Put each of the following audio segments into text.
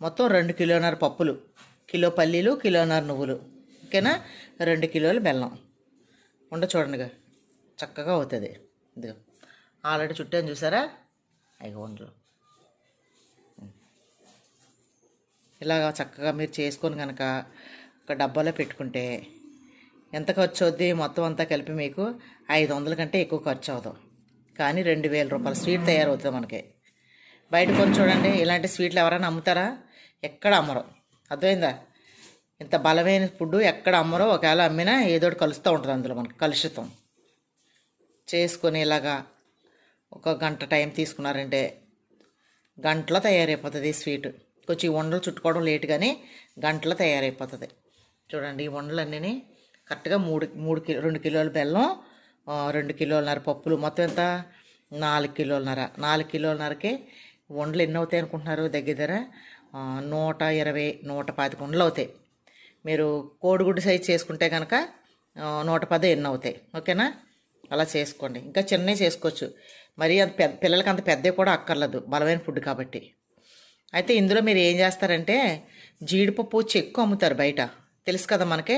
మొత్తం 2 కిలోన్నర పప్పులు, కిలో పల్లీలు, కిలోన్నర నువ్వులు, ఓకేనా. 2 కిలోలు బెల్లం చూడండిగా చక్కగా అవుతుంది. ఇదిగో ఆల్రెడీ చుట్టాను చూసారా, అవి ఉండలు ఇలాగా చక్కగా మీరు చేసుకొని కనుక ఒక డబ్బాలో పెట్టుకుంటే ఎంత ఖర్చు అవుద్ది మొత్తం అంతా కలిపి మీకు 500 కంటే ఎక్కువ ఖర్చు అవ్వదు. కానీ 2000 రూపాయల స్వీట్ తయారవుతుంది మనకి. బయట కొని చూడండి, ఇలాంటి స్వీట్లు ఎవరైనా అమ్ముతారా? ఎక్కడ అమ్మరు. అర్థమైందా? ఇంత బలమైన ఫుడ్ ఎక్కడ అమ్మరో. ఒకవేళ అమ్మినా ఏదోటి కలుస్తూ ఉంటుంది అందులో మనకి, కలుషితం. చేసుకొని ఇలాగా ఒక గంట టైం తీసుకున్నారంటే గంటలో తయారైపోతుంది ఈ స్వీట్. కొంచెం ఈ ఉండలు చుట్టుకోవడం లేట్ కానీ గంటలో తయారైపోతుంది. చూడండి ఈ ఉండలు అన్నీ కరెక్ట్గా 2 కిలోల బెల్లం, 2 కిలోలన్నర పప్పులు, మొత్తం ఎంత 4 కిలోలన్నర. 4 కిలోలన్నరకి ఉండలు ఎన్ని అవుతాయి అనుకుంటున్నారు? దగ్గర 120, 125 ఉండలు అవుతాయి. మీరు కోడిగుడ్డు సైజ్ చేసుకుంటే కనుక 110 ఎన్ని అవుతాయి, ఓకేనా. అలా చేసుకోండి. ఇంకా చిన్నవి చేసుకోవచ్చు, మరి అంత పిల్లలకి అంత పెద్దవి కూడా అక్కర్లేదు, బలమైన ఫుడ్ కాబట్టి. అయితే ఇందులో మీరు ఏం చేస్తారంటే జీడిపప్పు చెక్కు అమ్ముతారు బయట, తెలుసు కదా మనకి.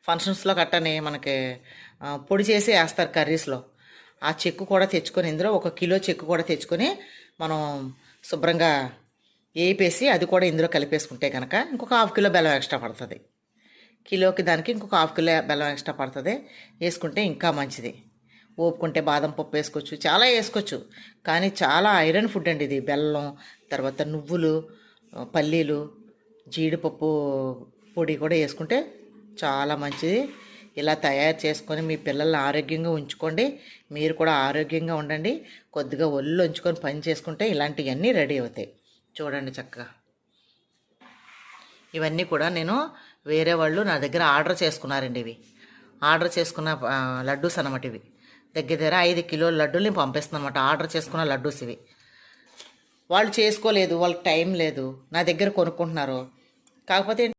ఫంక్షన్స్లో గట్టని మనకి పొడి చేసి వేస్తారు కర్రీస్లో. ఆ చెక్కు కూడా తెచ్చుకొని, ఇందులో 1 కిలో చెక్కు కూడా తెచ్చుకొని మనం శుభ్రంగా వేపేసి అది కూడా ఇందులో కలిపేసుకుంటే కనుక ఇంకొక 1/2 కిలో బెల్లం ఎక్స్ట్రా పడుతుంది. కిలోకి దానికి ఇంకొక 1/2 కిలో బెల్లం ఎక్స్ట్రా పడుతుంది. వేసుకుంటే ఇంకా మంచిది. ఓపుకుంటే బాదం పప్పు వేసుకోవచ్చు, చాలా వేసుకోవచ్చు. కానీ చాలా ఐరన్ ఫుడ్ అండి ఇది. బెల్లం, తర్వాత నువ్వులు, పల్లీలు, జీడిపప్పు పొడి కూడా వేసుకుంటే చాలా మంచిది. ఇలా తయారు చేసుకొని మీ పిల్లల్ని ఆరోగ్యంగా ఉంచుకోండి, మీరు కూడా ఆరోగ్యంగా ఉండండి. కొద్దిగా ఒళ్ళు ఉంచుకొని పని చేసుకుంటే ఇలాంటివన్నీ రెడీ అవుతాయి. చూడండి చక్కగా. ఇవన్నీ కూడా నేను వేరే వాళ్ళు నా దగ్గర ఆర్డర్ చేసుకున్నారండి. ఇవి ఆర్డర్ చేసుకున్న లడ్డూస్ అన్నమాట. ఇవి దగ్గర 5 కిలోల లడ్డూలు నేను పంపిస్తున్నాను అనమాట. ఆర్డర్ చేసుకున్న లడ్డూస్ ఇవి. వాళ్ళు చేసుకోలేదు, వాళ్ళకి టైం లేదు, నా దగ్గర కొనుక్కుంటున్నారు. కాకపోతే